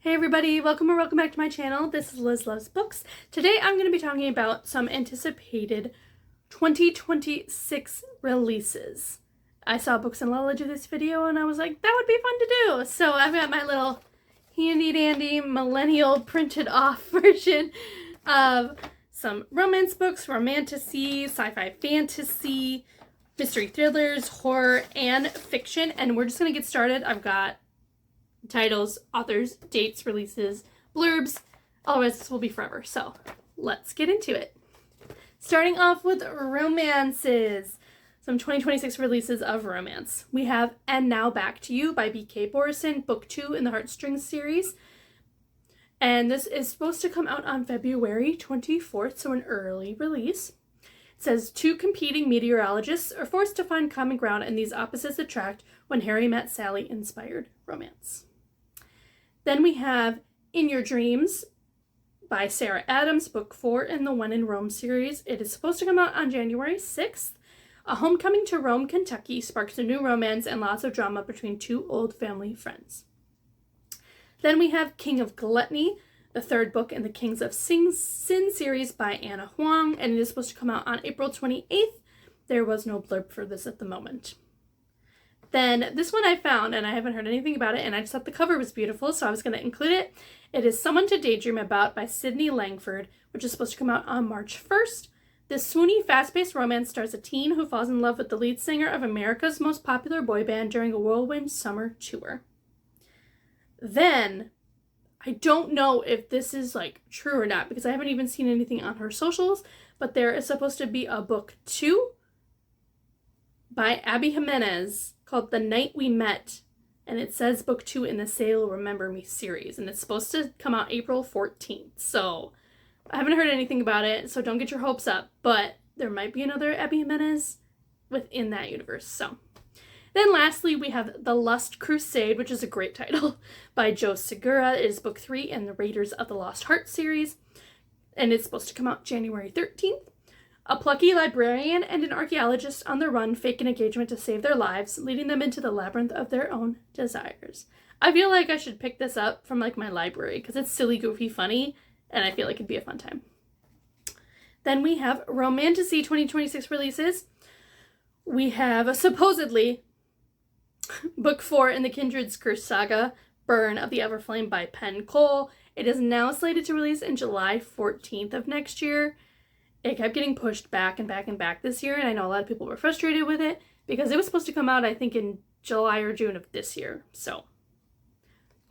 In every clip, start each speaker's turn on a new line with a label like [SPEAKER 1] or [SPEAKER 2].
[SPEAKER 1] Hey everybody, welcome or welcome back to my channel. This is Liz Loves Books. Today I'm going to be talking about some anticipated 2026 releases. I saw Books and Lola do this video and I was like, that would be fun to do. So I've got my little handy dandy millennial printed off version of some romance books, romantasy, sci-fi fantasy, mystery thrillers, horror, and fiction. And we're just going to get started. I've got titles, authors, dates, releases, blurbs. Otherwise, this will be forever. So let's get into it. Starting off with romances. Some 2026 releases of romance. We have And Now Back to You by B.K. Borison, book 2 in the Heartstrings series. And this is supposed to come out on February 24th, so an early release. It says, two competing meteorologists are forced to find common ground, and these opposites attract when Harry met Sally inspired romance. Then we have In Your Dreams by Sarah Adams, book 4 in the When in Rome series. It is supposed to come out on January 6th. A homecoming to Rome, Kentucky sparks a new romance and lots of drama between two old family friends. Then we have King of Gluttony, the third book in the Kings of Sin series by Anna Huang, and it is supposed to come out on April 28th. There was no blurb for this at the moment. Then this one I found, and I haven't heard anything about it, and I just thought the cover was beautiful, so I was going to include it. It is Someone to Daydream About by Sydney Langford, which is supposed to come out on March 1st. This swoony, fast-paced romance stars a teen who falls in love with the lead singer of America's most popular boy band during a whirlwind summer tour. Then, I don't know if this is true or not, because I haven't even seen anything on her socials, but there is supposed to be a book 2 by Abby Jimenez called The Night We Met, and it says book 2 in the Say You'll Remember Me series, and it's supposed to come out April 14th, so I haven't heard anything about it, so don't get your hopes up, but there might be another Abby Jimenez within that universe, so. Then lastly, we have The Lust Crusade, which is a great title, by Joe Segura. It is book 3 in the Raiders of the Lost Heart series, and it's supposed to come out January 13th. A plucky librarian and an archaeologist on the run fake an engagement to save their lives, leading them into the labyrinth of their own desires. I feel like I should pick this up from my library because it's silly, goofy, funny, and I feel like it'd be a fun time. Then we have Romantasy 2026 releases. We have supposedly book 4 in the Kindred's Curse saga, Burn of the Everflame by Penn Cole. It is now slated to release in July 14th of next year. It kept getting pushed back and back and back this year, and I know a lot of people were frustrated with it because it was supposed to come out, I think, in July or June of this year. So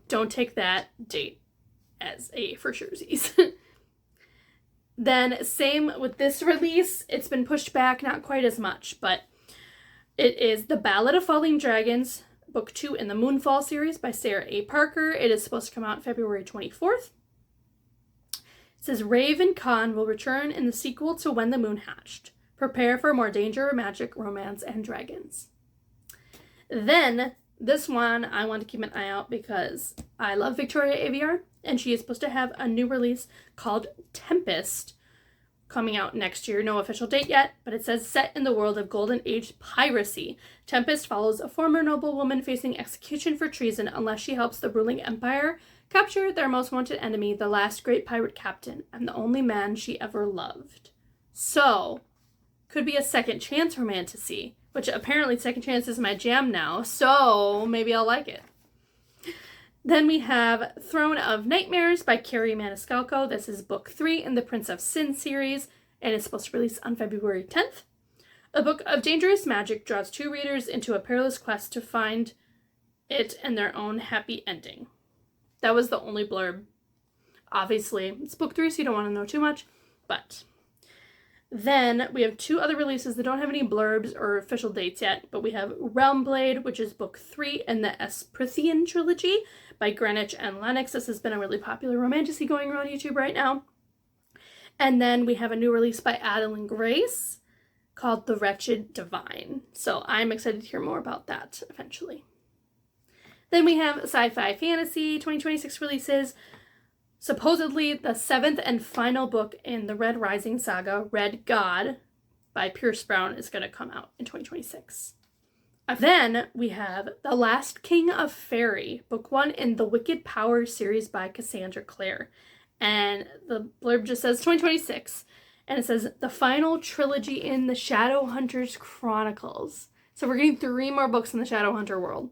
[SPEAKER 1] don't take that date as a for surezies. Then same with this release. It's been pushed back, not quite as much, but it is The Ballad of Falling Dragons, book 2 in the Moonfall series by Sarah A. Parker. It is supposed to come out February 24th. It says Raven Khan will return in the sequel to When the Moon Hatched. Prepare for more danger, magic, romance, and dragons. Then, this one I want to keep an eye out because I love Victoria Aveyard, and she is supposed to have a new release called Tempest coming out next year. No official date yet, but it says set in the world of Golden Age piracy. Tempest follows a former noblewoman facing execution for treason unless she helps the ruling empire capture their most wanted enemy, the last great pirate captain, and the only man she ever loved. So, could be a second chance romantasy, which apparently second chance is my jam now, so maybe I'll like it. Then we have Throne of Nightmares by Carrie Maniscalco. This is book 3 in the Prince of Sin series, and it's supposed to release on February 10th. A book of dangerous magic draws two readers into a perilous quest to find it and their own happy ending. That was the only blurb. Obviously, it's book 3, so you don't want to know too much, but then we have 2 other releases that don't have any blurbs or official dates yet, but we have Realmblade, which is book 3 in the Esprithian trilogy by Greenwich and Lennox. This has been a really popular romantasy going around YouTube right now. And then we have a new release by Adeline Grace called The Wretched Divine. So I'm excited to hear more about that eventually. Then we have Sci-Fi Fantasy 2026 releases. Supposedly the 7th and final book in the Red Rising saga, Red God, by Pierce Brown, is going to come out in 2026. Then we have The Last King of Fairy, book 1 in the Wicked Power series by Cassandra Clare. And the blurb just says 2026. And it says the final trilogy in the Shadowhunters Chronicles. So we're getting 3 more books in the Shadowhunter world.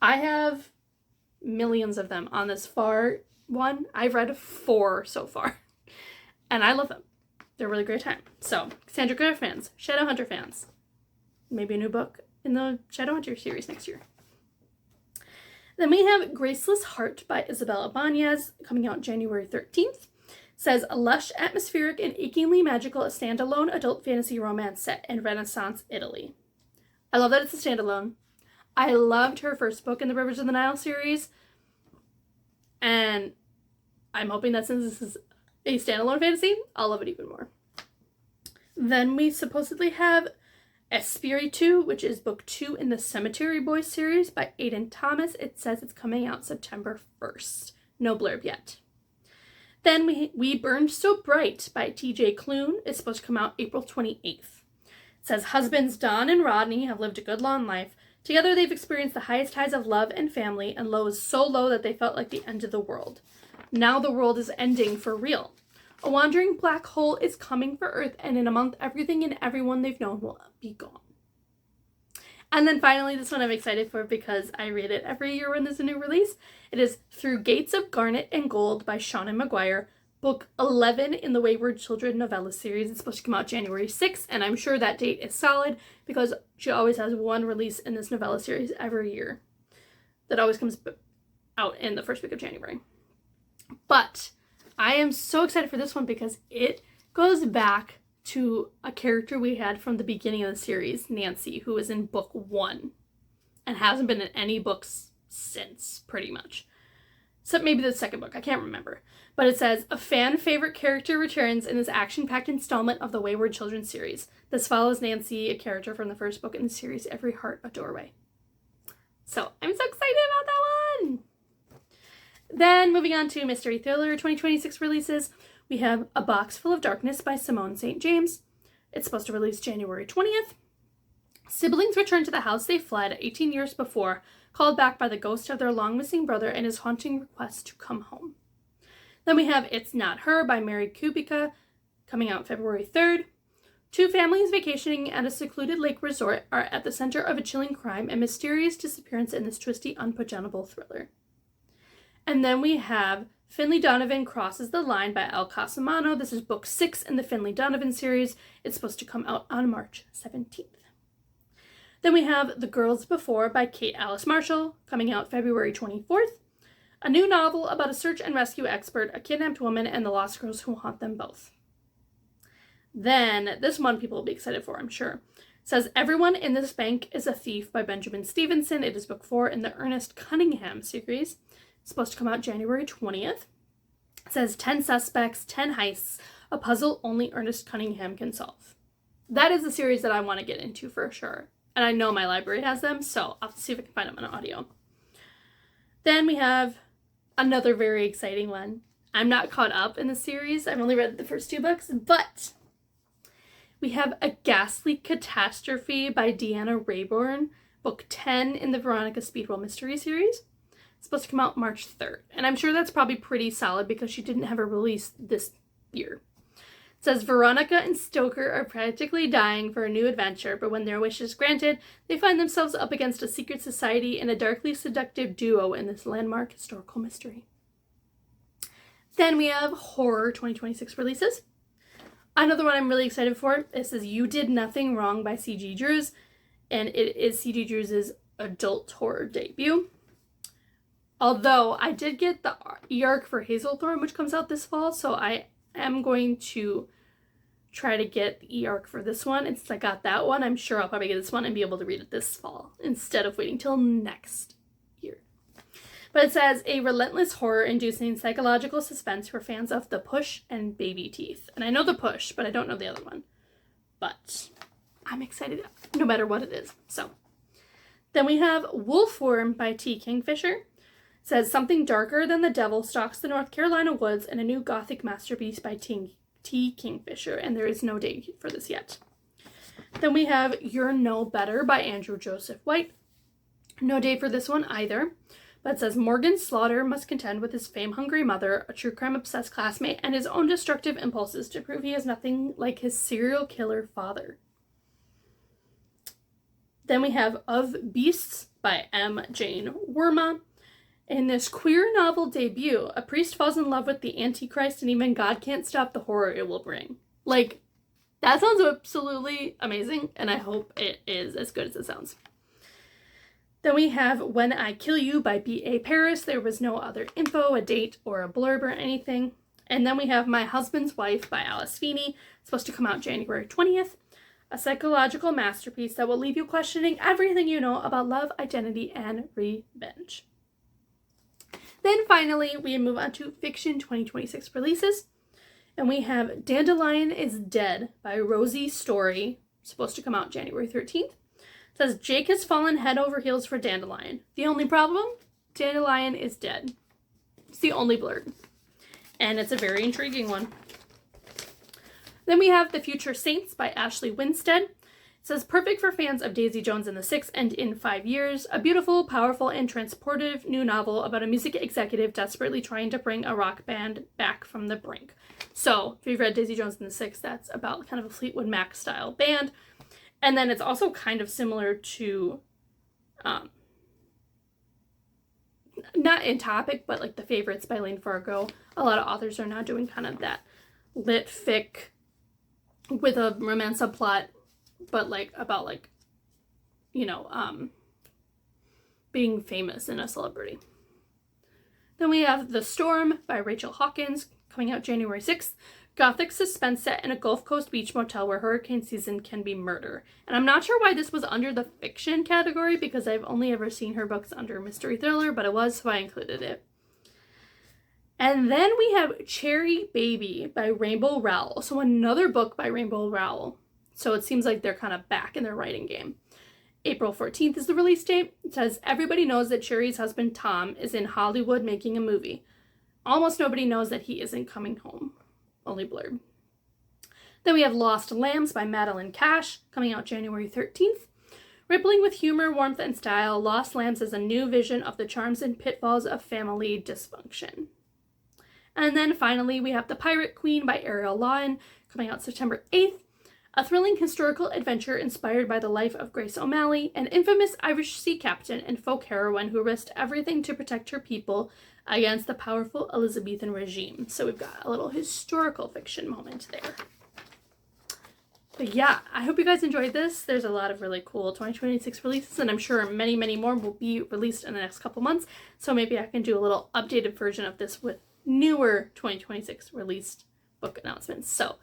[SPEAKER 1] I have millions of them on this far one. I've read 4 so far. And I love them. They're a really great time. So, Cassandra Clare fans, Shadowhunter fans, maybe a new book in the Shadowhunter series next year. Then we have Graceless Heart by Isabel Ibanez, coming out January 13th. It says, a lush, atmospheric, and achingly magical standalone adult fantasy romance set in Renaissance Italy. I love that it's a standalone. I loved her first book in the Rivers of the Nile series, and I'm hoping that since this is a standalone fantasy, I'll love it even more. Then we supposedly have Espiritu, which is book 2 in the Cemetery Boys series by Aidan Thomas. It says it's coming out September 1st. No blurb yet. Then we Burned So Bright by TJ Klune. It's supposed to come out April 28th. It says husbands Don and Rodney have lived a good long life. Together they've experienced the highest highs of love and family, and lows so low that they felt like the end of the world. Now the world is ending for real. A wandering black hole is coming for Earth, and in a month, everything and everyone they've known will be gone. And then finally, this one I'm excited for because I read it every year when there's a new release. It is Through Gates of Garnet and Gold by Seanan McGuire, book 11 in the Wayward Children novella series. It's supposed to come out January 6th, and I'm sure that date is solid because she always has one release in this novella series every year that always comes out in the first week of January. But I am so excited for this one because it goes back to a character we had from the beginning of the series, Nancy, who was in book 1 and hasn't been in any books since, pretty much. Except maybe the second book, I can't remember. But it says, a fan favorite character returns in this action-packed installment of the Wayward Children series. This follows Nancy, a character from the first book in the series, Every Heart a Doorway. So I'm so excited about that one! Then, moving on to Mystery Thriller 2026 releases, we have A Box Full of Darkness by Simone St. James. It's supposed to release January 20th. Siblings return to the house they fled 18 years before, called back by the ghost of their long-missing brother and his haunting request to come home. Then we have It's Not Her by Mary Kubica, coming out February 3rd. 2 families vacationing at a secluded lake resort are at the center of a chilling crime and mysterious disappearance in this twisty, unputdownable thriller. And then we have Finlay Donovan Crosses the Line by El Casamano. This is book 6 in the Finlay Donovan series. It's supposed to come out on March 17th. Then we have The Girls Before by Kate Alice Marshall, coming out February 24th. A new novel about a search and rescue expert, a kidnapped woman, and the lost girls who haunt them both. Then, this one people will be excited for, I'm sure. It says Everyone in This Bank is a Thief by Benjamin Stevenson. It is book 4 in the Ernest Cunningham series. It's supposed to come out January 20th. It says 10 suspects, 10 heists, a puzzle only Ernest Cunningham can solve. That is a series that I want to get into for sure. And I know my library has them, so I'll have to see if I can find them on audio. Then we have another very exciting one. I'm not caught up in the series. I've only read the first 2 books, but we have A Ghastly Catastrophe by Deanna Raybourn, book 10 in the Veronica Speedwell Mystery series. It's supposed to come out March 3rd. And I'm sure that's probably pretty solid because she didn't have a release this year. It says Veronica and Stoker are practically dying for a new adventure, but when their wish is granted, they find themselves up against a secret society and a darkly seductive duo in this landmark historical mystery. Then we have Horror 2026 releases. Another one I'm really excited for. This is You Did Nothing Wrong by C.G. Drews, and it is C.G. Drews' adult horror debut. Although I did get the e-arc for Hazelthorne, which comes out this fall, so I am going to try to get the e-arc for this one. And since I got that one, I'm sure I'll probably get this one and be able to read it this fall instead of waiting till next year. But it says, a relentless horror-inducing psychological suspense for fans of The Push and Baby Teeth. And I know The Push, but I don't know the other one. But I'm excited no matter what it is. So then we have Wolfworm by T. Kingfisher. It says something darker than the devil stalks the North Carolina woods in a new gothic masterpiece by T. Kingfisher, and there is no date for this yet. Then we have You're No Better by Andrew Joseph White. No date for this one either, but it says Morgan Slaughter must contend with his fame-hungry mother, a true crime-obsessed classmate, and his own destructive impulses to prove he is nothing like his serial killer father. Then we have Of Beasts by M. Jane Worma. In this queer novel debut, a priest falls in love with the Antichrist and even God can't stop the horror it will bring. Like, that sounds absolutely amazing, and I hope it is as good as it sounds. Then we have When I Kill You by B.A. Paris. There was no other info, a date, or a blurb or anything. And then we have My Husband's Wife by Alice Feeney. It's supposed to come out January 20th. A psychological masterpiece that will leave you questioning everything you know about love, identity, and revenge. Then finally, we move on to Fiction 2026 releases. And we have Dandelion is Dead by Rosie Story. Supposed to come out January 13th. It says Jake has fallen head over heels for Dandelion. The only problem? Dandelion is dead. It's the only blurb. And it's a very intriguing one. Then we have The Future Saints by Ashley Winstead. It says perfect for fans of Daisy Jones and the Six and in 5 Years. A beautiful, powerful, and transportive new novel about a music executive desperately trying to bring a rock band back from the brink. So, if you've read Daisy Jones and the Six, that's about kind of a Fleetwood Mac style band. And then it's also kind of similar to, not in topic, but like The Favorites by Lane Fargo. A lot of authors are now doing kind of that lit fic with a romance subplot, but like about like, you know, being famous and a celebrity. Then we have The Storm by Rachel Hawkins, coming out January 6th. Gothic suspense set in a Gulf Coast beach motel where hurricane season can be murder. And I'm not sure why this was under the fiction category because I've only ever seen her books under mystery thriller, but it was, so I included it. And then we have Cherry Baby by Rainbow Rowell. So another book by Rainbow Rowell. So it seems like they're kind of back in their writing game. April 14th is the release date. It says everybody knows that Cherry's husband Tom is in Hollywood making a movie. Almost nobody knows that he isn't coming home. Only blurb. Then we have Lost Lambs by Madeline Cash, coming out January 13th. Rippling with humor, warmth, and style, Lost Lambs is a new vision of the charms and pitfalls of family dysfunction. And then finally, we have The Pirate Queen by Ariel Lawton, coming out September 8th. A thrilling historical adventure inspired by the life of Grace O'Malley, an infamous Irish sea captain and folk heroine who risked everything to protect her people against the powerful Elizabethan regime. So we've got a little historical fiction moment there. But yeah, I hope you guys enjoyed this. There's a lot of really cool 2026 releases, and I'm sure many, many more will be released in the next couple months. So maybe I can do a little updated version of this with newer 2026 released book announcements. So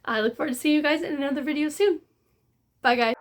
[SPEAKER 1] I look forward to seeing you guys in another video soon. Bye, guys.